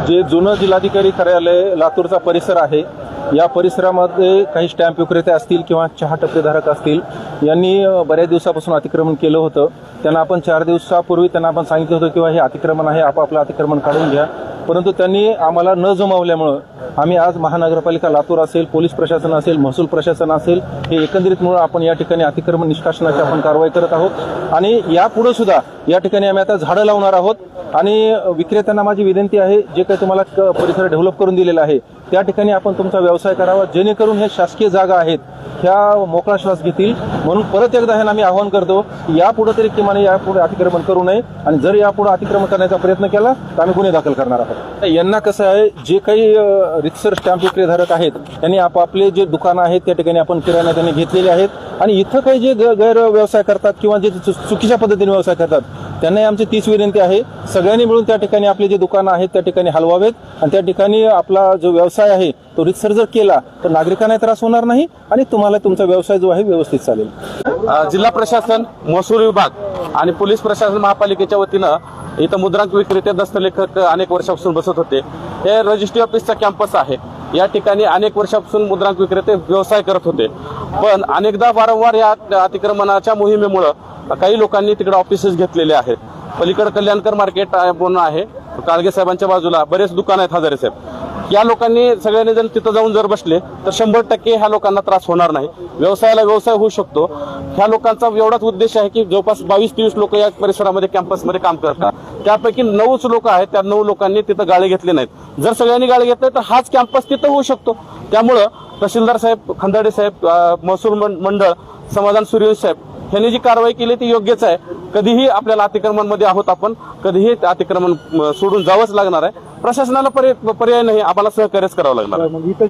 जे जुनं जिल्हाधिकारी कार्यालय लातूरचा परिसर आहे, या परिसरामध्ये काही स्टॅम्प विक्रेते असतील किंवा चहा टपरीधारक असतील, यांनी बऱ्याच दिवसापासून अतिक्रमण केलं होतं. त्यांना आपण 4 दिवसापूर्वी त्यांना आपण सांगितलं होतं किंवा हे अतिक्रमण आहे, आपापलं अतिक्रमण काढून घ्या. परंतु त्यांनी आम्हाला न जमवल्यामुळं आम्ही आज महानगरपालिका लातूर असेल, पोलीस प्रशासन असेल, महसूल प्रशासन असेल, हे एकंदरीत मिळून आपण या ठिकाणी अतिक्रमण निष्कासनाची आपण कारवाई करत आहोत. आणि यापुढे सुद्धा या ठिकाणी आम्ही आता झाडं लावणार आहोत. आणि विक्रेत्यांना माझी विनंती आहे, जे काही तुम्हाला परिसर डेव्हलप करून दिलेला आहे त्या ठिकाणी आपण तुमचा व्यवसाय करावा, जेणेकरून हे शासकीय जागा आहेत ह्या मोकळा श्वास घेतील. म्हणून परत एकदा ह्यांना मी आवाहन करतो की यापुढे तरी किमान यापुढे अतिक्रमण करू नये, आणि जर यापुढे अतिक्रमण करण्याचा प्रयत्न केला तर आम्ही गुन्हे दाखल करणार आहोत. यांना कसं आहे, जे काही रितसर स्टॅम्प विक्रेधारक आहेत त्यांनी आपापले जे दुकानं आहेत त्या ठिकाणी आपण किराणा त्यांनी घेतलेले आहेत, आणि इथं काही जे गैर व्यवसाय करतात किंवा जे चुकीच्या पद्धतीने व्यवसाय करतात त्यांनाही आमची तीच विनंती आहे, सगळ्यांनी मिळून त्या ठिकाणी आपले जे दुकानं आहेत त्या ठिकाणी हलवावेत, आणि त्या ठिकाणी आपला जो व्यवसाय आहे तो रितसर जर केला तर नागरिकांना त्रास होणार नाही आणि तुम्हाला तुमचा व्यवसाय जो आहे व्यवस्थित चालेल. जिल्हा प्रशासन, महसूल विभाग आणि पोलीस प्रशासन महापालिकेच्या वतीनं इथं मुद्रांक विक्रेते, दस्तलेखक अनेक वर्षापासून बसत होते. हे रजिस्ट्री ऑफिसचा कॅम्पस आहे. या ठिकाणी अनेक वर्षापासून मुद्रांक विक्रेते व्यवसाय करत होते, पण अनेकदा वारंवार या अतिक्रमणाच्या मोहिमेमुळे काही लोकांनी तिकडे ऑफिसेस घेतलेले आहेत. पलीकडे कल्याणकर मार्केट म्हणून आहे, काळगे साहेबांच्या बाजूला बरेच दुकान आहेत हजारे साहेब. या लोकांनी सगळ्यांनी जर तिथं जाऊन जर बसले तर 100% ह्या लोकांना त्रास होणार नाही, व्यवसायाला व्यवसाय होऊ शकतो. ह्या लोकांचा एवढाच उद्देश आहे की जवळपास 22-23 लोक या परिसरामध्ये कॅम्पसमध्ये काम करतात. त्यापैकी 9 लोक आहेत, त्या 9 लोकांनी तिथं गाळे घेतले नाहीत. जर सगळ्यांनी गाळे घेतले तर हाच कॅम्पस तिथं होऊ शकतो. त्यामुळं तहसीलदार साहेब, खंदाडे साहेब, महसूल मंडळ, समाधान सूर्यवंशी साहेब यांनी जी कारवाई केली ती योग्यच आहे. कधीही आपल्याला अतिक्रमण मध्ये आहोत आपण, कधीही अतिक्रमण सोडून जावंच लागणार आहे. प्रशासनाला पर्याय नाही, आम्हाला सहकार्यच करावं लागणार.